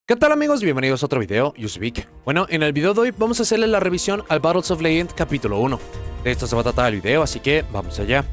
¿Qué tal amigos? Bienvenidos a otro video, yo soy Vic. Bueno, en el video de hoy vamos a hacerle la revisión al Battles of Legend capítulo 1. De esto se va a tratar el video, así que vamos allá.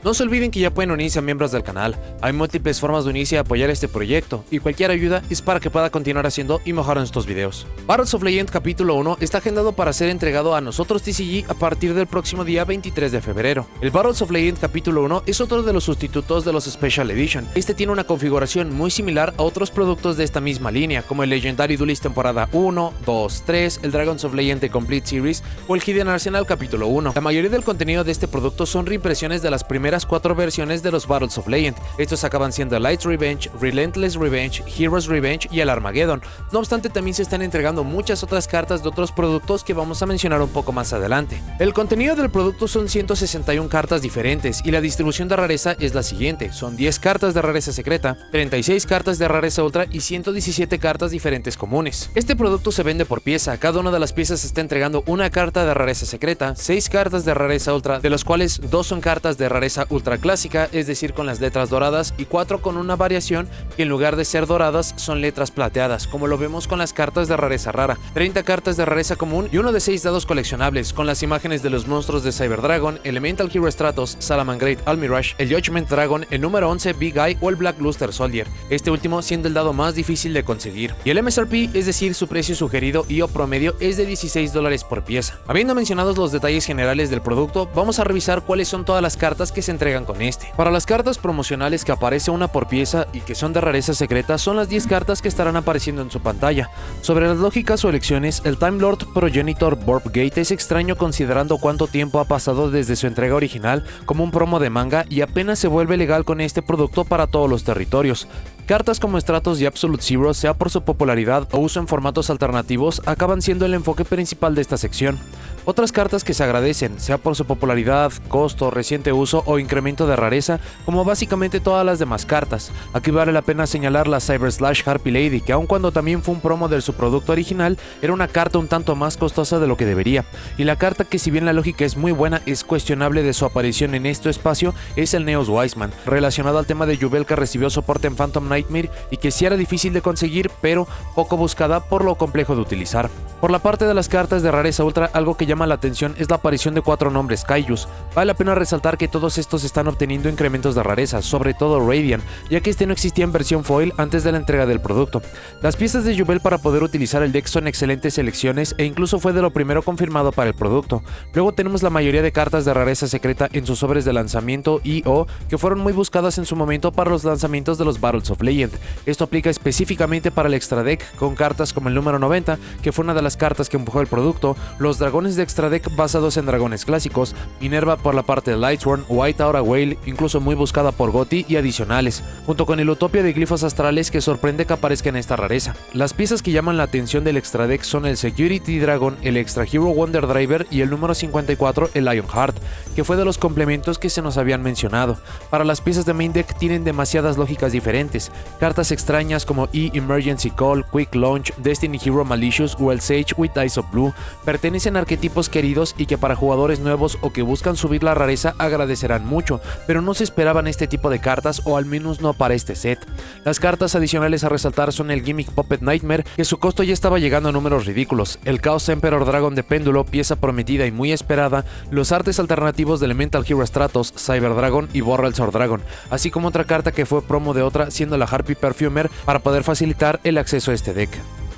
No se olviden que ya pueden unirse a miembros del canal. Hay múltiples formas de unirse y apoyar este proyecto, y cualquier ayuda es para que pueda continuar haciendo y mejorar estos videos. Battles of Legend capítulo 1 está agendado para ser entregado a nosotros TCG a partir del próximo día 23 de febrero. El Battles of Legend capítulo 1 es otro de los sustitutos de los Special Edition. Este tiene una configuración muy similar a otros productos de esta misma línea, como el Legendary Duelist temporada 1, 2, 3, el Dragons of Legend The Complete Series o el Hidden Arsenal capítulo 1. La mayoría del contenido de este producto son reimpresiones de las primeras 4 versiones de los Battles of Legend. Estos acaban siendo Light's Revenge, Relentless Revenge, Hero's Revenge y el Armageddon. No obstante, también se están entregando muchas otras cartas de otros productos que vamos a mencionar un poco más adelante. El contenido del producto son 161 cartas diferentes y la distribución de rareza es la siguiente: son 10 cartas de rareza secreta, 36 cartas de rareza ultra y 117 cartas diferentes comunes. Este producto se vende por pieza. Cada una de las piezas está entregando una carta de rareza secreta, 6 cartas de rareza ultra, de los cuales 2 son cartas de rareza ultra clásica, es decir, con las letras doradas, y 4 con una variación que en lugar de ser doradas son letras plateadas, como lo vemos con las cartas de rareza rara, 30 cartas de rareza común y uno de 6 dados coleccionables con las imágenes de los monstruos de Cyber Dragon, Elemental Hero Stratos, Salamangreat Almirage, el Judgment Dragon, el número 11 Big Eye o el Black Luster Soldier, este último siendo el dado más difícil de conseguir. Y el MSRP, es decir, su precio sugerido y o promedio, es de $16 por pieza. Habiendo mencionado los detalles generales del producto, vamos a revisar cuáles son todas las cartas que se entregan con este. Para las cartas promocionales que aparece una por pieza y que son de rareza secreta, son las 10 cartas que estarán apareciendo en su pantalla. Sobre las lógicas o elecciones, el Time Lord Progenitor Borpgate es extraño considerando cuánto tiempo ha pasado desde su entrega original como un promo de manga y apenas se vuelve legal con este producto para todos los territorios. Cartas como Stratos y Absolute Zero, sea por su popularidad o uso en formatos alternativos, acaban siendo el enfoque principal de esta sección. Otras cartas que se agradecen, sea por su popularidad, costo, reciente uso o incremento de rareza, como básicamente todas las demás cartas. Aquí vale la pena señalar la Cyber Slash Harpy Lady, que aun cuando también fue un promo de su producto original, era una carta un tanto más costosa de lo que debería. Y la carta que, si bien la lógica es muy buena, es cuestionable de su aparición en este espacio, es el Neos Wiseman, relacionado al tema de Jubel, que recibió soporte en Phantom Nightmare y que sí era difícil de conseguir, pero poco buscada por lo complejo de utilizar. Por la parte de las cartas de rareza ultra, algo que llama la atención es la aparición de 4 nombres Kaijus. Vale la pena resaltar que todos estos están obteniendo incrementos de rareza, sobre todo Radiant, ya que este no existía en versión foil antes de la entrega del producto. Las piezas de Jubel para poder utilizar el deck son excelentes elecciones e incluso fue de lo primero confirmado para el producto. Luego tenemos la mayoría de cartas de rareza secreta en sus sobres de lanzamiento y o que fueron muy buscadas en su momento para los lanzamientos de los Battles of Legend. Esto aplica específicamente para el extra deck, con cartas como el número 90, que fue una de las cartas que empujó el producto, los dragones de extra deck basados en dragones clásicos, Minerva por la parte de Lightsworn, White Aura Whale, incluso muy buscada por Gotti, y adicionales, junto con el Utopia de glifos astrales, que sorprende que aparezca en esta rareza. Las piezas que llaman la atención del extra deck son el Security Dragon, el Extra Hero Wonder Driver y el número 54, el Lionheart, que fue de los complementos que se nos habían mencionado. Para las piezas de main deck tienen demasiadas lógicas diferentes, cartas extrañas como Emergency Call, Quick Launch, Destiny Hero Malicious o el Sage with Eyes of Blue, pertenecen a arquetipos queridos y que para jugadores nuevos o que buscan subir la rareza agradecerán mucho, pero no se esperaban este tipo de cartas, o al menos no para este set. Las cartas adicionales a resaltar son el Gimmick Puppet Nightmare, que su costo ya estaba llegando a números ridículos, el Chaos Emperor Dragon de Péndulo, pieza prometida y muy esperada, los artes alternativos de Elemental Hero Stratos, Cyber Dragon y Borrel Sword Dragon, así como otra carta que fue promo de otra, siendo la Harpy Perfumer, para poder facilitar el acceso a este deck.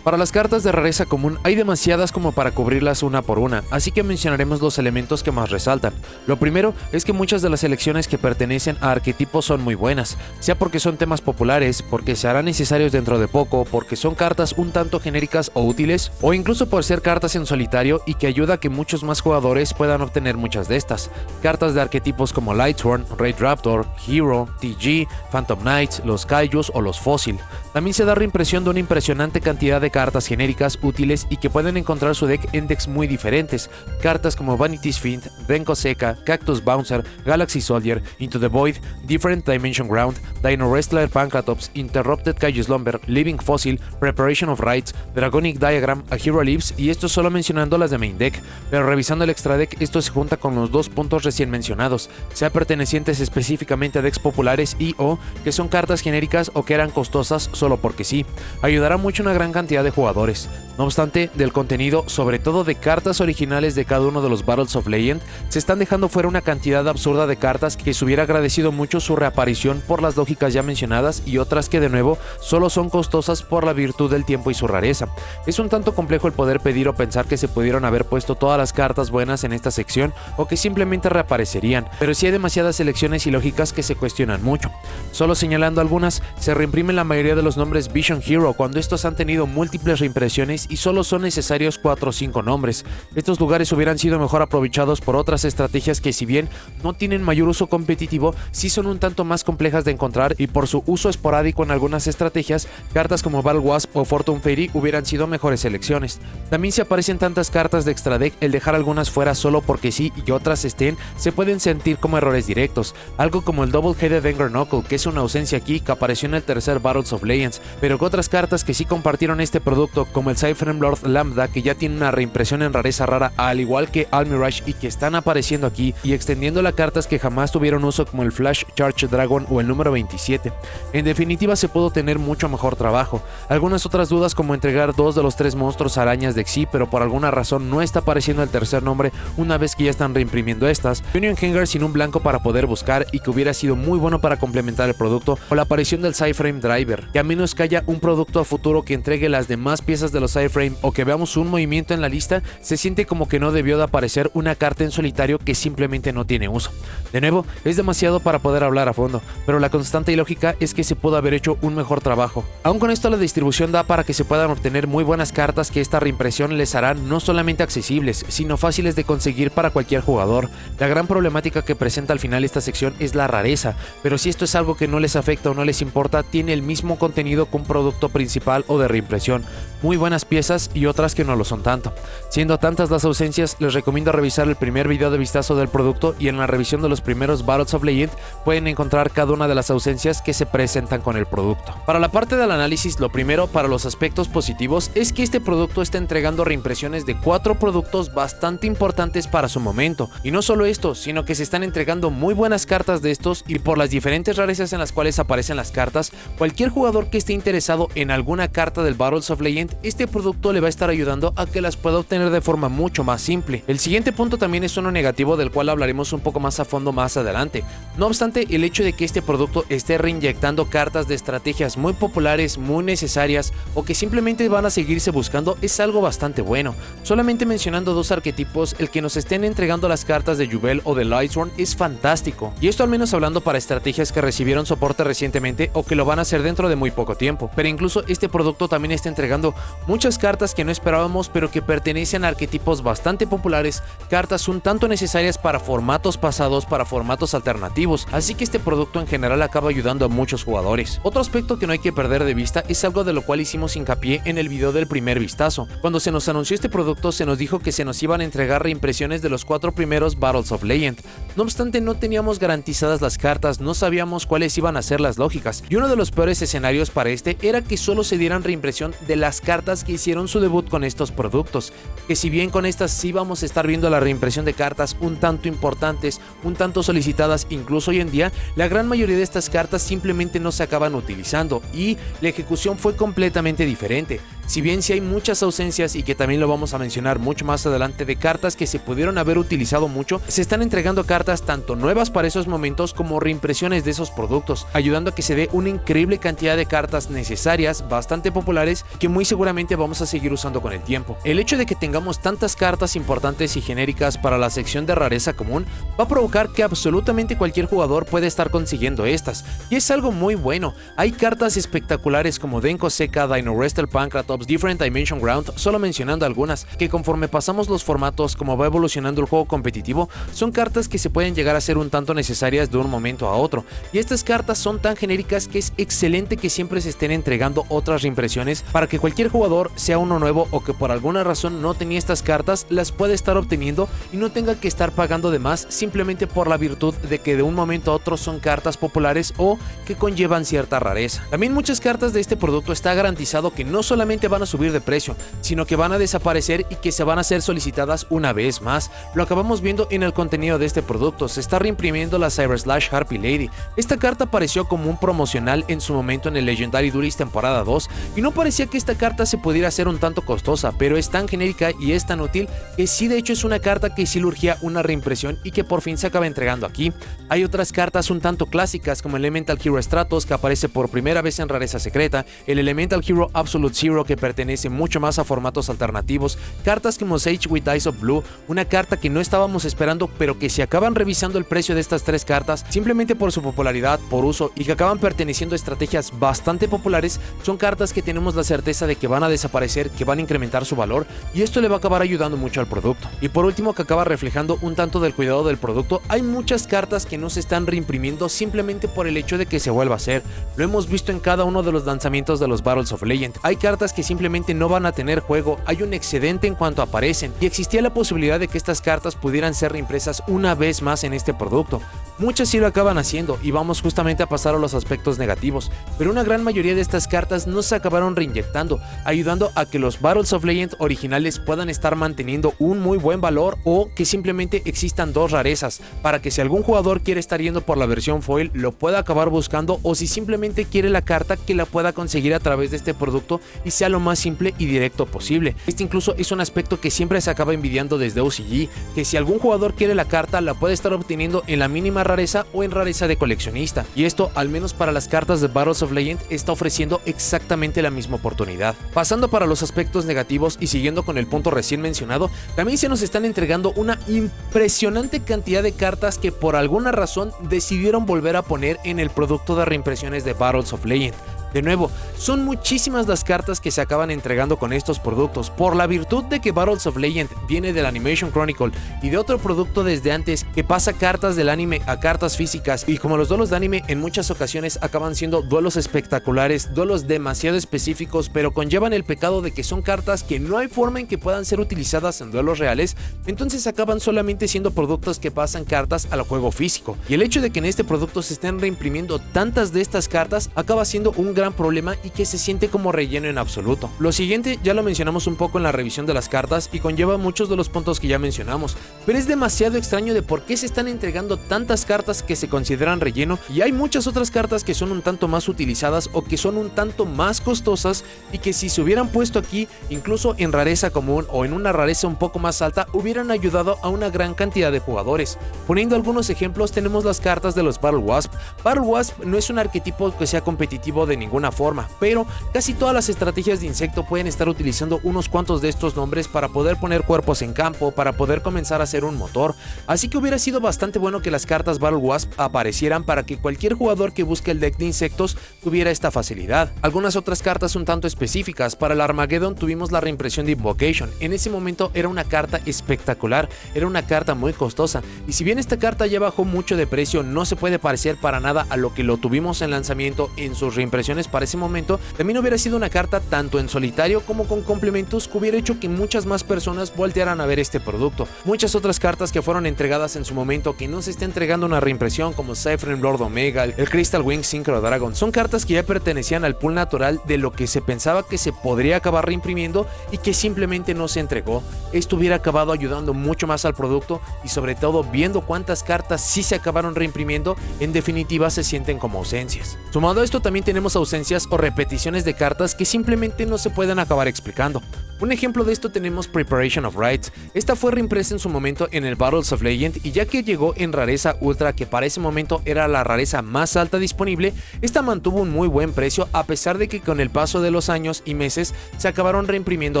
Para las cartas de rareza común hay demasiadas como para cubrirlas una por una, así que mencionaremos los elementos que más resaltan. Lo primero es que muchas de las selecciones que pertenecen a arquetipos son muy buenas, sea porque son temas populares, porque se harán necesarios dentro de poco, porque son cartas un tanto genéricas o útiles, o incluso por ser cartas en solitario y que ayuda a que muchos más jugadores puedan obtener muchas de estas. Cartas de arquetipos como Lightsworn, Raid Raptor, Hero, TG, Phantom Knights, los Kaijus o los Fossil. También se da reimpresión de una impresionante cantidad de cartas genéricas útiles y que pueden encontrar su deck en decks muy diferentes. Cartas como Vanity's Fiend, Denko Seca, Cactus Bouncer, Galaxy Soldier, Into the Void, Different Dimension Ground, Dino Wrestler Pancratops, Interrupted Kaiju Slumber, Living Fossil, Preparation of Rites, Dragonic Diagram, A Hero Lives, y esto solo mencionando las de main deck, pero revisando el extra deck esto se junta con los dos puntos recién mencionados, sea pertenecientes específicamente a decks populares y o que son cartas genéricas o que eran costosas solo porque sí. Ayudará mucho a una gran cantidad de jugadores. No obstante, del contenido, sobre todo de cartas originales de cada uno de los Battles of Legend, se están dejando fuera una cantidad absurda de cartas que se hubiera agradecido mucho su reaparición por las lógicas ya mencionadas y otras que de nuevo solo son costosas por la virtud del tiempo y su rareza. Es un tanto complejo el poder pedir o pensar que se pudieron haber puesto todas las cartas buenas en esta sección o que simplemente reaparecerían, pero sí hay demasiadas selecciones y lógicas que se cuestionan mucho. Solo señalando algunas, se reimprimen la mayoría de los nombres Vision Hero cuando estos han tenido múltiples reimpresiones y solo son necesarios 4 o 5 nombres. Estos lugares hubieran sido mejor aprovechados por otras estrategias que, si bien no tienen mayor uso competitivo, sí son un tanto más complejas de encontrar, y por su uso esporádico en algunas estrategias, cartas como Battle Wasp o Fortune Fairy hubieran sido mejores elecciones. También, si aparecen tantas cartas de extra deck, el dejar algunas fuera solo porque sí y otras estén, se pueden sentir como errores directos. Algo como el Double-Headed Anger Knuckle, que es una ausencia aquí, que apareció en el tercer Battles of Legends, pero que otras cartas que sí compartieron este producto, como el Cypherem Lord Lambda, que ya tiene una reimpresión en rareza rara, al igual que Almirage, y que están apareciendo aquí y extendiendo a cartas que jamás tuvieron uso, como el Flash Charge Dragon o el número 27. En definitiva, se pudo tener mucho mejor trabajo. Algunas otras dudas, como entregar 2 de los 3 monstruos arañas de Xyz, pero por alguna razón no está apareciendo el tercer nombre una vez que ya están reimprimiendo estas. Union Hanger sin un blanco para poder buscar y que hubiera sido muy bueno para complementar el producto, o la aparición del Cyframe Driver, que a menos que haya un producto a futuro que entregue las demás piezas de los Cyframe o que veamos un movimiento en la lista, se siente como que no debió de aparecer una carta en solitario que simplemente no tiene uso. De nuevo, es demasiado para poder hablar a fondo, pero la constante y lógica es que se pudo haber hecho un mejor trabajo. Aún con esto, la distribución da para que se puedan obtener muy buenas cartas que esta reimpresión les harán no solamente accesibles, sino fáciles de conseguir para cualquier jugador. La gran problemática que presenta al final esta sección es la rareza, pero si esto es algo que no les afecta o no les importa, tiene el mismo contenido que un producto principal o de reimpresión. Muy buenas piezas y otras que no lo son tanto. Siendo tantas las ausencias, les recomiendo revisar el primer video de vistazo del producto, y en la revisión de los primeros Battles of Legend pueden encontrar cada una de las ausencias que se presentan con el producto. Para la parte del análisis, lo primero, para los aspectos positivos, es que este producto está entregando reimpresiones de 4 productos bastante importantes para su momento, y no solo esto, sino que se están entregando muy buenas cartas de estos, y por las diferentes rarezas en las cuales aparecen las cartas, cualquier jugador que esté interesado en alguna carta del Battles of Legend, este producto le va a estar ayudando a que las pueda obtener de forma mucho más simple. El siguiente punto también es uno negativo, del cual hablaremos un poco más a fondo más adelante. No obstante, el hecho de que este producto esté reinyectando cartas de estrategias muy populares, muy necesarias, o que simplemente van a seguirse buscando, es algo bastante bueno. Solamente mencionando 2 arquetipos, el que nos estén entregando las cartas de Jubel o de Lightsworn es fantástico, y esto al menos hablando para estrategias que recibieron soporte recientemente o que lo van a hacer dentro de muy poco tiempo. Pero incluso este producto también está entregando muchas cartas que no esperábamos, pero que pertenecen a arquetipos bastante populares, cartas un tanto necesarias para formatos pasados, para formatos alternativos, así que este producto en general acaba ayudando a muchos jugadores. Otro aspecto que no hay que perder de vista es algo de lo cual hicimos hincapié en el video del primer vistazo. Cuando se nos anunció este producto, se nos dijo que se nos iban a entregar reimpresiones de los 4 primeros Battles of Legend. No obstante, no teníamos garantizadas las cartas, no sabíamos cuáles iban a ser las lógicas, y uno de los peores escenarios para este era que solo se dieran reimpresión de las cartas que hicieron su debut con estos productos, que si bien con estas sí vamos a estar viendo la reimpresión de cartas un tanto importantes, un tanto solicitadas incluso hoy en día, la gran mayoría de estas cartas simplemente no se acaban utilizando y la ejecución fue completamente diferente. Si bien sí hay muchas ausencias, y que también lo vamos a mencionar mucho más adelante, de cartas que se pudieron haber utilizado mucho, se están entregando cartas tanto nuevas para esos momentos como reimpresiones de esos productos, ayudando a que se dé una increíble cantidad de cartas necesarias, bastante populares, que muy seguramente vamos a seguir usando con el tiempo. El hecho de que tengamos tantas cartas importantes y genéricas para la sección de rareza común va a provocar que absolutamente cualquier jugador puede estar consiguiendo estas, y es algo muy bueno. Hay cartas espectaculares como Denko Seca, Dino Wrestler Pancratops, Cyclops, Different Dimension Ground, solo mencionando algunas, que conforme pasamos los formatos, como va evolucionando el juego competitivo, son cartas que se pueden llegar a ser un tanto necesarias de un momento a otro, y estas cartas son tan genéricas que es excelente que siempre se estén entregando otras reimpresiones para que cualquier jugador, sea uno nuevo o que por alguna razón no tenía estas cartas, las pueda estar obteniendo y no tenga que estar pagando de más simplemente por la virtud de que de un momento a otro son cartas populares o que conllevan cierta rareza. También muchas cartas de este producto está garantizado que no solamente van a subir de precio, sino que van a desaparecer y que se van a ser solicitadas una vez más. Lo acabamos viendo en el contenido de este producto. Se está reimprimiendo la Cyber Slash Harpy Lady. Esta carta apareció como un promocional en su momento en el Legendary Duelist temporada 2 y no parecía que esta carta se pudiera hacer un tanto costosa, pero es tan genérica y es tan útil que sí, de hecho es una carta que sí le urgía una reimpresión y que por fin se acaba entregando aquí. Hay otras cartas un tanto clásicas como el Elemental Hero Stratos, que aparece por primera vez en rareza secreta, el Elemental Hero Absolute Zero, que pertenece mucho más a formatos alternativos, cartas como Sage with Eyes of Blue, una carta que no estábamos esperando pero que se acaban revisando el precio de estas tres cartas simplemente por su popularidad, por uso y que acaban perteneciendo a estrategias bastante populares. Son cartas que tenemos la certeza de que van a desaparecer, que van a incrementar su valor, y esto le va a acabar ayudando mucho al producto. Y por último, que acaba reflejando un tanto del cuidado del producto, hay muchas cartas que no se están reimprimiendo simplemente por el hecho de que se vuelva a hacer. Lo hemos visto en cada uno de los lanzamientos de los Battles of Legend. Hay cartas que simplemente no van a tener juego, hay un excedente en cuanto aparecen, y existía la posibilidad de que estas cartas pudieran ser reimpresas una vez más en este producto. Muchas sí lo acaban haciendo y vamos justamente a pasar a los aspectos negativos, pero una gran mayoría de estas cartas no se acabaron reinyectando, ayudando a que los Battles of Legend originales puedan estar manteniendo un muy buen valor, o que simplemente existan dos rarezas para que si algún jugador quiere estar yendo por la versión foil lo pueda acabar buscando, o si simplemente quiere la carta, que la pueda conseguir a través de este producto y sea lo más simple y directo posible. Este incluso es un aspecto que siempre se acaba envidiando desde OCG, que si algún jugador quiere la carta la puede estar obteniendo en la mínima rareza o en rareza de coleccionista, y esto al menos para las cartas de Battles of Legend está ofreciendo exactamente la misma oportunidad. Pasando para los aspectos negativos y siguiendo con el punto recién mencionado, también se nos están entregando una impresionante cantidad de cartas que por alguna razón decidieron volver a poner en el producto de reimpresiones de Battles of Legend. De nuevo, son muchísimas las cartas que se acaban entregando con estos productos, por la virtud de que Battles of Legend viene del Animation Chronicle y de otro producto desde antes que pasa cartas del anime a cartas físicas, y como los duelos de anime en muchas ocasiones acaban siendo duelos espectaculares, duelos demasiado específicos, pero conllevan el pecado de que son cartas que no hay forma en que puedan ser utilizadas en duelos reales, entonces acaban solamente siendo productos que pasan cartas al juego físico, y el hecho de que en este producto se estén reimprimiendo tantas de estas cartas acaba siendo un gran problema y que se siente como relleno en absoluto. Lo siguiente ya lo mencionamos un poco en la revisión de las cartas y conlleva muchos de los puntos que ya mencionamos, pero es demasiado extraño de por qué se están entregando tantas cartas que se consideran relleno, y hay muchas otras cartas que son un tanto más utilizadas o que son un tanto más costosas y que si se hubieran puesto aquí, incluso en rareza común o en una rareza un poco más alta, hubieran ayudado a una gran cantidad de jugadores. Poniendo algunos ejemplos, tenemos las cartas de los Battle Wasp. Battle Wasp no es un arquetipo que sea competitivo de ninguna forma, pero casi todas las estrategias de insecto pueden estar utilizando unos cuantos de estos nombres para poder poner cuerpos en campo, para poder comenzar a hacer un motor, así que hubiera sido bastante bueno que las cartas Battle Wasp aparecieran para que cualquier jugador que busque el deck de insectos tuviera esta facilidad. Algunas otras cartas un tanto específicas: para el Armageddon tuvimos la reimpresión de Invocation. En ese momento era una carta espectacular, era una carta muy costosa, y si bien esta carta ya bajó mucho de precio, no se puede parecer para nada a lo que lo tuvimos en lanzamiento en sus reimpresiones para ese momento. También hubiera sido una carta tanto en solitario como con complementos que hubiera hecho que muchas más personas voltearan a ver este producto. Muchas otras cartas que fueron entregadas en su momento que no se está entregando una reimpresión, como Cypher Lord Omega, el Crystal Wing Synchro Dragon, son cartas que ya pertenecían al pool natural de lo que se pensaba que se podría acabar reimprimiendo y que simplemente no se entregó. Esto hubiera acabado ayudando mucho más al producto, y sobre todo viendo cuántas cartas sí se acabaron reimprimiendo, en definitiva se sienten como ausencias. Sumado a esto, también tenemos ausencias o repeticiones de cartas que simplemente no se pueden acabar explicando. Un ejemplo de esto tenemos Preparation of Rites. Esta fue reimpresa en su momento en el Battles of Legend y ya que llegó en rareza ultra, que para ese momento era la rareza más alta disponible, esta mantuvo un muy buen precio a pesar de que con el paso de los años y meses se acabaron reimprimiendo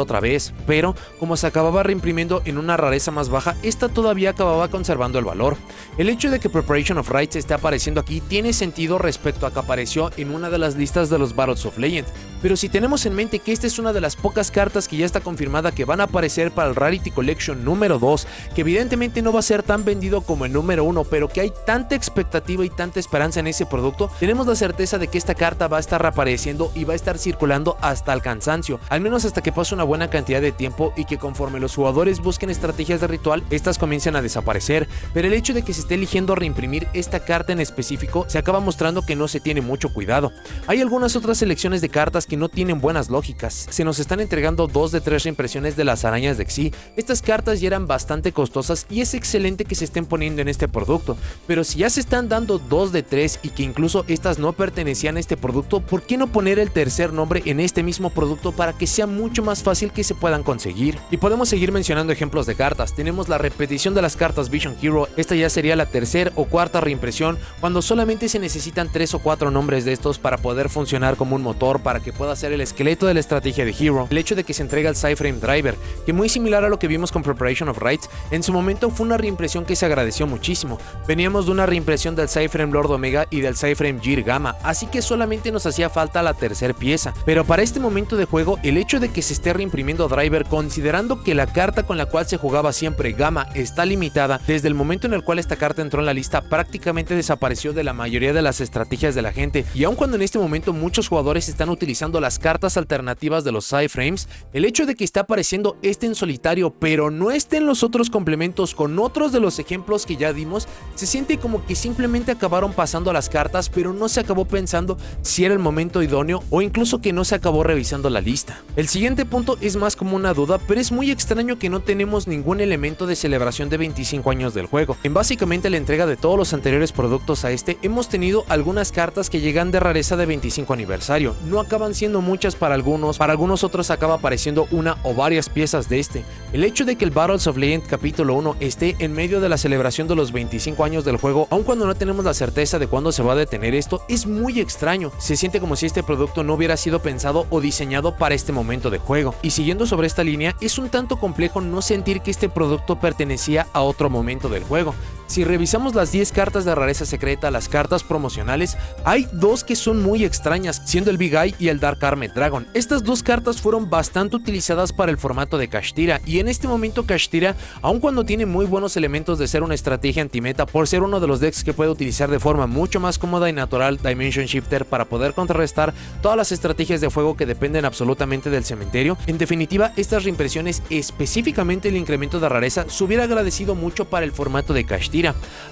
otra vez, pero como se acababa reimprimiendo en una rareza más baja, esta todavía acababa conservando el valor. El hecho de que Preparation of Rites esté apareciendo aquí tiene sentido respecto a que apareció en una de las listas de los Battles of Legend, pero si tenemos en mente que esta es una de las pocas cartas que ya está confirmada que van a aparecer para el Rarity Collection número 2, que evidentemente no va a ser tan vendido como el número 1, pero que hay tanta expectativa y tanta esperanza en ese producto, tenemos la certeza de que esta carta va a estar reapareciendo y va a estar circulando hasta el cansancio, al menos hasta que pase una buena cantidad de tiempo y que conforme los jugadores busquen estrategias de ritual, estas comiencen a desaparecer, pero el hecho de que se esté eligiendo reimprimir esta carta en específico se acaba mostrando que no se tiene mucho cuidado. Hay algunas otras selecciones de cartas que no tienen buenas lógicas. Se nos están entregando 2 de 3 reimpresiones de las arañas de Xyz. Estas cartas ya eran bastante costosas y es excelente que se estén poniendo en este producto, pero si ya se están dando 2 de 3 y que incluso estas no pertenecían a este producto, ¿por qué no poner el tercer nombre en este mismo producto para que sea mucho más fácil que se puedan conseguir? Y podemos seguir mencionando ejemplos de cartas. Tenemos la repetición de las cartas Vision Hero. Esta ya sería la tercera o cuarta reimpresión, cuando solamente se necesitan 3 o 4 nombres de estos para poder funcionar como un motor para que pueda ser el esqueleto de la estrategia de Hero. El hecho de que se entrega el Psyframe Driver, que muy similar a lo que vimos con Preparation of Rites, en su momento fue una reimpresión que se agradeció muchísimo. Veníamos de una reimpresión del Psyframe Lord Omega y del Psyframe Gear Gamma, así que solamente nos hacía falta la tercera pieza. Pero para este momento de juego, el hecho de que se esté reimprimiendo Driver, considerando que la carta con la cual se jugaba siempre Gamma está limitada, desde el momento en el cual esta carta entró en la lista prácticamente desapareció de la mayoría de las estrategias de la gente, y aun cuando en este momento muchos jugadores están utilizando las cartas alternativas de los Psyframes, el hecho de que está apareciendo este en solitario pero no esté en los otros complementos con otros de los ejemplos que ya dimos, se siente como que simplemente acabaron pasando las cartas pero no se acabó pensando si era el momento idóneo o incluso que no se acabó revisando la lista. El siguiente punto es más como una duda, pero es muy extraño que no tenemos ningún elemento de celebración de 25 años del juego. En básicamente la entrega de todos los anteriores productos a este, hemos tenido algunas cartas que llegan de rareza de 25 aniversario. No acaban siendo muchas para algunos otros acaba apareciendo una o varias piezas de este. El hecho de que el Battles of Legend capítulo 1 esté en medio de la celebración de los 25 años del juego, aun cuando no tenemos la certeza de cuándo se va a detener esto, es muy extraño. Se siente como si este producto no hubiera sido pensado o diseñado para este momento de juego. Y siguiendo sobre esta línea, es un tanto complejo no sentir que este producto pertenecía a otro momento del juego. Si revisamos las 10 cartas de rareza secreta, las cartas promocionales, hay 2 que son muy extrañas, siendo el Big Eye y el Dark Armed Dragon. Estas 2 cartas fueron bastante utilizadas para el formato de Kashtira, y en este momento Kashtira, aun cuando tiene muy buenos elementos de ser una estrategia antimeta, por ser uno de los decks que puede utilizar de forma mucho más cómoda y natural Dimension Shifter para poder contrarrestar todas las estrategias de fuego que dependen absolutamente del cementerio, en definitiva estas reimpresiones, específicamente el incremento de rareza, se hubiera agradecido mucho para el formato de Kashtira.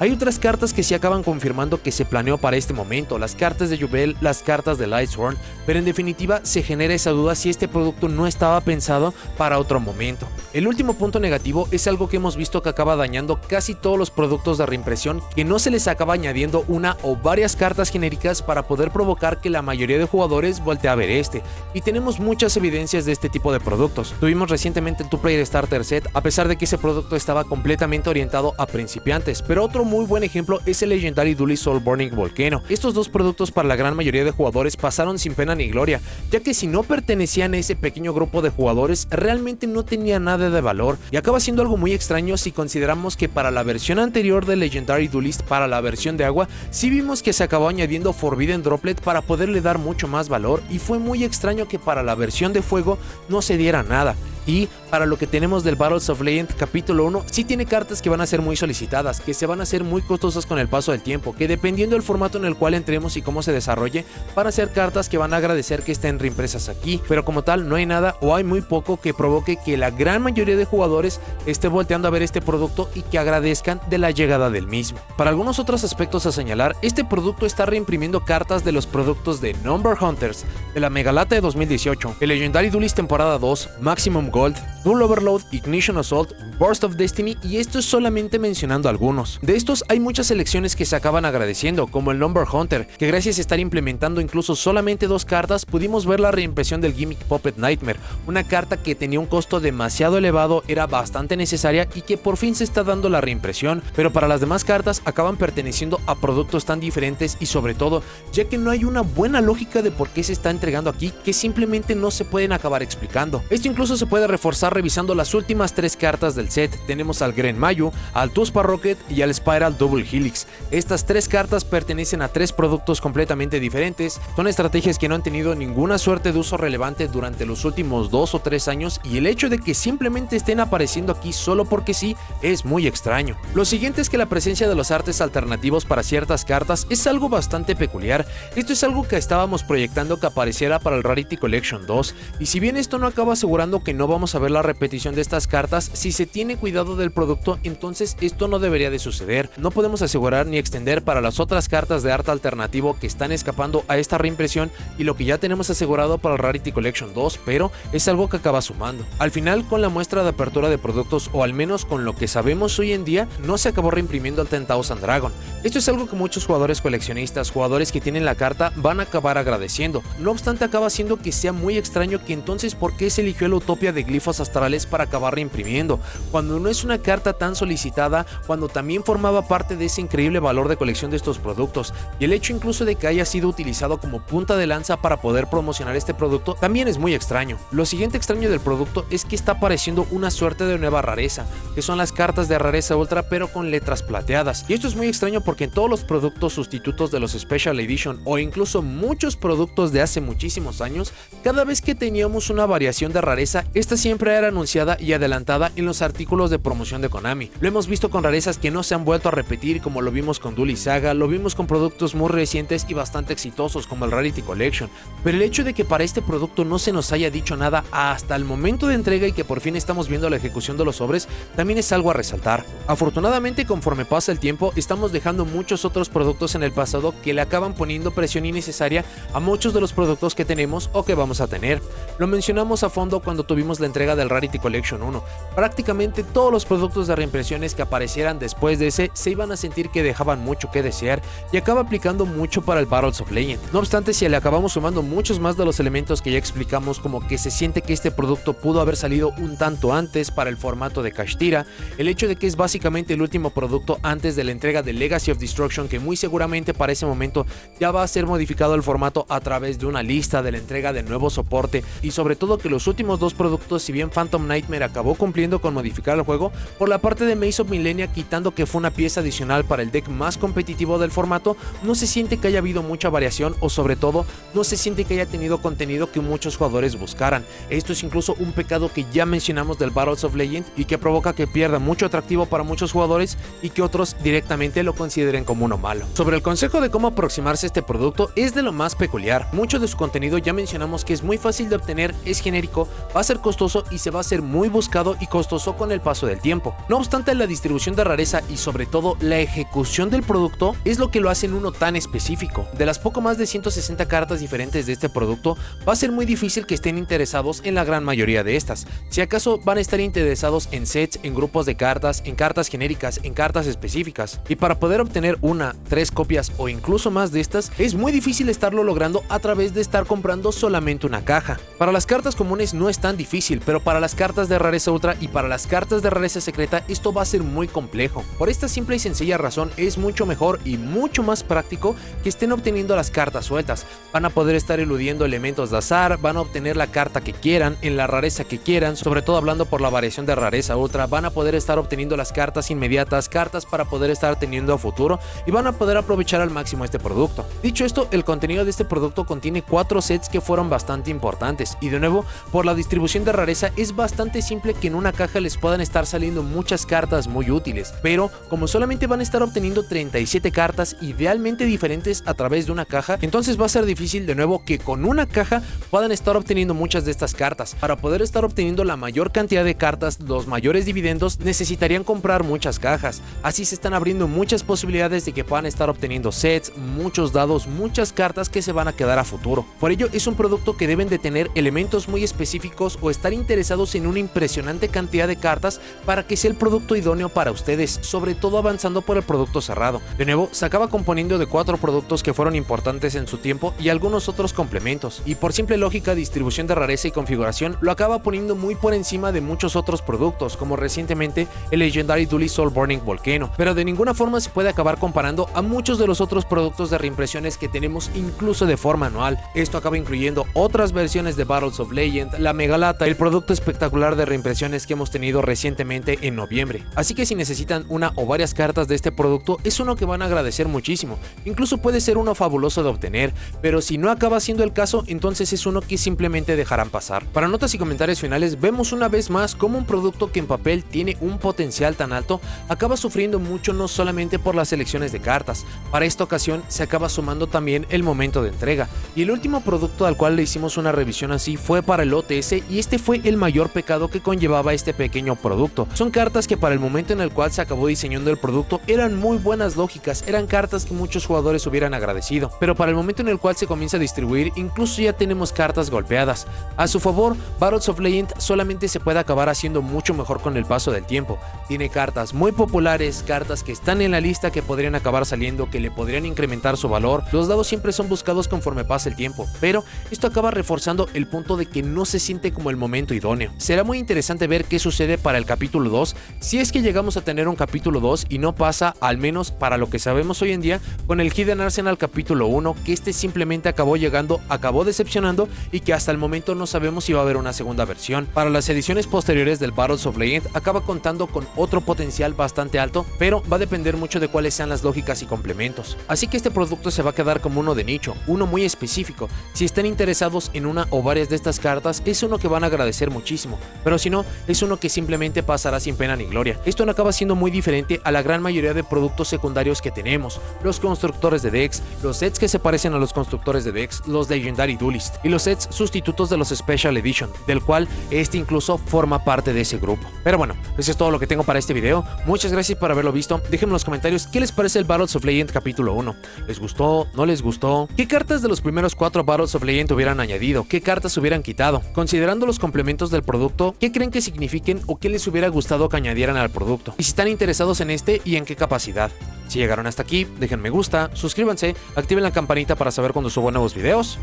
Hay otras cartas que sí acaban confirmando que se planeó para este momento, las cartas de Jubel, las cartas de Lightsworn, pero en definitiva se genera esa duda si este producto no estaba pensado para otro momento. El último punto negativo es algo que hemos visto que acaba dañando casi todos los productos de reimpresión, que no se les acaba añadiendo una o varias cartas genéricas para poder provocar que la mayoría de jugadores voltee a ver este, y tenemos muchas evidencias de este tipo de productos. Tuvimos recientemente el 2-Player Starter Set, a pesar de que ese producto estaba completamente orientado a principiantes, pero otro muy buen ejemplo es el Legendary Duelist Soulburning Volcano. Estos 2 productos para la gran mayoría de jugadores pasaron sin pena ni gloria, ya que si no pertenecían a ese pequeño grupo de jugadores realmente no tenía nada de valor, y acaba siendo algo muy extraño si consideramos que para la versión anterior de Legendary Duelist, para la versión de agua, sí vimos que se acabó añadiendo Forbidden Droplet para poderle dar mucho más valor, y fue muy extraño que para la versión de fuego no se diera nada. Y para lo que tenemos del Battles of Legend capítulo 1, sí tiene cartas que van a ser muy solicitadas, que se van a hacer muy costosas con el paso del tiempo, que dependiendo del formato en el cual entremos y cómo se desarrolle, van a ser cartas que van a agradecer que estén reimpresas aquí, pero como tal no hay nada o hay muy poco que provoque que la gran mayoría de jugadores esté volteando a ver este producto y que agradezcan de la llegada del mismo. Para algunos otros aspectos a señalar, este producto está reimprimiendo cartas de los productos de Number Hunters, de la Megalata de 2018, el Legendary Duelist temporada 2, Maximum Gold, Dual Overload, Ignition Assault, Burst of Destiny, y esto es solamente mencionando algunos. De estos hay muchas selecciones que se acaban agradeciendo, como el Number Hunter, que gracias a estar implementando incluso solamente 2 cartas, pudimos ver la reimpresión del Gimmick Puppet Nightmare, una carta que tenía un costo demasiado elevado, era bastante necesaria y que por fin se está dando la reimpresión, pero para las demás cartas acaban perteneciendo a productos tan diferentes y sobre todo, ya que no hay una buena lógica de por qué se está entregando aquí, que simplemente no se pueden acabar explicando. Esto incluso se puede reforzar revisando las últimas 3 cartas del set. Tenemos al Gren Mayu, al Tuspa Rocket y al Spiral Double Helix. Estas 3 cartas pertenecen a 3 productos completamente diferentes, son estrategias que no han tenido ninguna suerte de uso relevante durante los últimos 2 o 3 años y el hecho de que simplemente estén apareciendo aquí solo porque sí es muy extraño. Lo siguiente es que la presencia de los artes alternativos para ciertas cartas es algo bastante peculiar. Esto es algo que estábamos proyectando que apareciera para el Rarity Collection 2 y si bien esto no acaba asegurando que no vamos a ver la repetición de estas cartas, si se tiene cuidado del producto entonces esto no debería de suceder. No podemos asegurar ni extender para las otras cartas de arte alternativo que están escapando a esta reimpresión y lo que ya tenemos asegurado para el Rarity Collection 2, pero es algo que acaba sumando. Al final, con la muestra de apertura de productos, o al menos con lo que sabemos hoy en día, no se acabó reimprimiendo el 10,000 Dragon. Esto es algo que muchos jugadores coleccionistas, jugadores que tienen la carta, van a acabar agradeciendo. No obstante, acaba siendo que sea muy extraño que entonces por qué se eligió la Utopia de glifos astrales para acabar reimprimiendo, cuando no es una carta tan solicitada, cuando también formaba parte de ese increíble valor de colección de estos productos, y el hecho incluso de que haya sido utilizado como punta de lanza para poder promocionar este producto también es muy extraño. Lo siguiente extraño del producto es que está apareciendo una suerte de nueva rareza, que son las cartas de rareza ultra pero con letras plateadas, y esto es muy extraño porque en todos los productos sustitutos de los Special Edition o incluso muchos productos de hace muchísimos años, cada vez que teníamos una variación de rareza, esta siempre era anunciada y adelantada en los artículos de promoción de Konami. Lo hemos visto con rarezas que no se han vuelto a repetir, como lo vimos con Duel Saga, lo vimos con productos muy recientes y bastante exitosos como el Rarity Collection, pero el hecho de que para este producto no se nos haya dicho nada hasta el momento de entrega y que por fin estamos viendo la ejecución de los sobres también es algo a resaltar. Afortunadamente, conforme pasa el tiempo, estamos dejando muchos otros productos en el pasado que le acaban poniendo presión innecesaria a muchos de los productos que tenemos o que vamos a tener. Lo mencionamos a fondo cuando tuvimos la entrega del Rarity Collection 1. Prácticamente todos los productos de reimpresiones que aparecieran después de ese se iban a sentir que dejaban mucho que desear y acaba aplicando mucho para el Battles of Legend. No obstante, si le acabamos sumando muchos más de los elementos que ya explicamos, como que se siente que este producto pudo haber salido un tanto antes para el formato de Kashtira, el hecho de que es básicamente el último producto antes de la entrega de Legacy of Destruction, que muy seguramente para ese momento ya va a ser modificado el formato a través de una lista de la entrega de nuevo soporte, y sobre todo que los últimos 2 productos, si bien Phantom Nightmare acabó cumpliendo con modificar el juego, por la parte de Maze of Millennia, quitando que fue una pieza adicional para el deck más competitivo del formato, no se siente que haya habido mucha variación o sobre todo no se siente que haya tenido contenido que muchos jugadores buscaran. Esto es incluso un pecado que ya mencionamos del Battles of Legend y que provoca que pierda mucho atractivo para muchos jugadores y que otros directamente lo consideren como uno malo. Sobre el consejo de cómo aproximarse a este producto, es de lo más peculiar. Mucho de su contenido ya mencionamos que es muy fácil de obtener, es genérico, va a ser costoso y se va a hacer muy buscado y costoso con el paso del tiempo. No obstante, la distribución de rareza y sobre todo la ejecución del producto es lo que lo hace en uno tan específico. De las poco más de 160 cartas diferentes de este producto, va a ser muy difícil que estén interesados en la gran mayoría de estas. Si acaso van a estar interesados en sets, en grupos de cartas, en cartas genéricas, en cartas específicas. Y para poder obtener 1, 3 copias o incluso más de estas, es muy difícil estarlo logrando a través de estar comprando solamente una caja. Para las cartas comunes no es tan difícil, pero para las cartas de rareza ultra y para las cartas de rareza secreta esto va a ser muy complejo. Por esta simple y sencilla razón es mucho mejor y mucho más práctico que estén obteniendo las cartas sueltas. Van a poder estar eludiendo elementos de azar, van a obtener la carta que quieran, en la rareza que quieran, sobre todo hablando por la variación de rareza ultra, van a poder estar obteniendo las cartas inmediatas, cartas para poder estar teniendo a futuro y van a poder aprovechar al máximo este producto. Dicho esto, el contenido de este producto contiene 4 sets que fueron bastante importantes y de nuevo, por la distribución de rareza es bastante simple que en una caja les puedan estar saliendo muchas cartas muy útiles, pero como solamente van a estar obteniendo 37 cartas idealmente diferentes a través de una caja, entonces va a ser difícil de nuevo que con una caja puedan estar obteniendo muchas de estas cartas. Para poder estar obteniendo la mayor cantidad de cartas, los mayores dividendos, necesitarían comprar muchas cajas. Así se están abriendo muchas posibilidades de que puedan estar obteniendo sets, muchos dados, muchas cartas que se van a quedar a futuro. Por ello es un producto que deben de tener elementos muy específicos o estar interesados interesados en una impresionante cantidad de cartas para que sea el producto idóneo para ustedes, sobre todo avanzando por el producto cerrado. De nuevo, se acaba componiendo de 4 productos que fueron importantes en su tiempo y algunos otros complementos, y por simple lógica, distribución de rareza y configuración lo acaba poniendo muy por encima de muchos otros productos, como recientemente el Legendary Duelist Soul Burning Volcano, pero de ninguna forma se puede acabar comparando a muchos de los otros productos de reimpresiones que tenemos incluso de forma anual. Esto acaba incluyendo otras versiones de Battles of Legend, la Megalata, el producto espectacular de reimpresiones que hemos tenido recientemente en noviembre. Así que si necesitan una o varias cartas de este producto, es uno que van a agradecer muchísimo, incluso puede ser uno fabuloso de obtener, pero si no acaba siendo el caso, entonces es uno que simplemente dejarán pasar. Para notas y comentarios finales, vemos una vez más cómo un producto que en papel tiene un potencial tan alto acaba sufriendo mucho, no solamente por las selecciones de cartas. Para esta ocasión se acaba sumando también el momento de entrega, y el último producto al cual le hicimos una revisión así fue para el OTS, y este fue el mayor pecado que conllevaba este pequeño producto. Son cartas que para el momento en el cual se acabó diseñando el producto eran muy buenas lógicas, eran cartas que muchos jugadores hubieran agradecido, pero para el momento en el cual se comienza a distribuir, incluso ya tenemos cartas golpeadas. A su favor, Battles of Legend solamente se puede acabar haciendo mucho mejor con el paso del tiempo. Tiene cartas muy populares, cartas que están en la lista que podrían acabar saliendo, que le podrían incrementar su valor. Los dados siempre son buscados conforme pasa el tiempo, pero esto acaba reforzando el punto de que no se siente como el momento idóneo. Será muy interesante ver qué sucede para el capítulo 2, si es que llegamos a tener un capítulo 2 y no pasa, al menos para lo que sabemos hoy en día, con el Hidden Arsenal capítulo 1, que este simplemente acabó llegando, acabó decepcionando y que hasta el momento no sabemos si va a haber una segunda versión. Para las ediciones posteriores del Battles of Legend acaba contando con otro potencial bastante alto, pero va a depender mucho de cuáles sean las lógicas y complementos. Así que este producto se va a quedar como uno de nicho, uno muy específico. Si están interesados en una o varias de estas cartas, es uno que van a agradecer muchísimo, pero si no, es uno que simplemente pasará sin pena ni gloria. Esto no acaba siendo muy diferente a la gran mayoría de productos secundarios que tenemos: los constructores de decks, los sets que se parecen a los constructores de decks, los Legendary Duelist y los sets sustitutos de los Special Edition, del cual este incluso forma parte de ese grupo. Pero bueno, eso es todo lo que tengo para este video. Muchas gracias por haberlo visto. Déjenme en los comentarios qué les parece el Battles of Legend capítulo 1. ¿Les gustó? ¿No les gustó? ¿Qué cartas de los primeros 4 Battles of Legend hubieran añadido? ¿Qué cartas hubieran quitado? Considerando los complementos del producto, ¿qué creen que signifiquen o qué les hubiera gustado que añadieran al producto? Y si están interesados en este, y en qué capacidad. Si llegaron hasta aquí, dejen me gusta, suscríbanse, activen la campanita para saber cuando subo nuevos videos.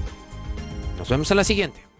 Nos vemos en la siguiente.